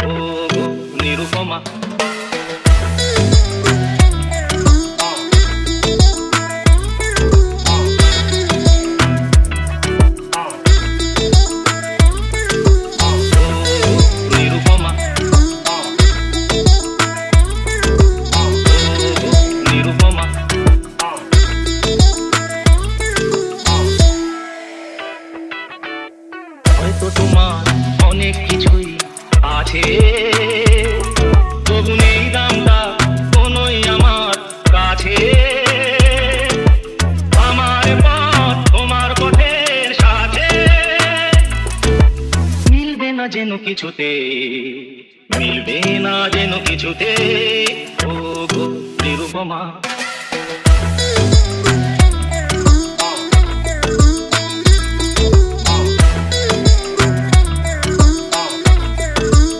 ও গো নিরুপমা। হয়তো তোমার অনেক কিছুই আছে, তবু নেই দামটা কোনোই আমার কাছে। আমার পথ তোমার পথের সাথে মিলবে না যেন কিছুতে, মিলবে না যেন কিছুতে, ও গো নিরুপমা।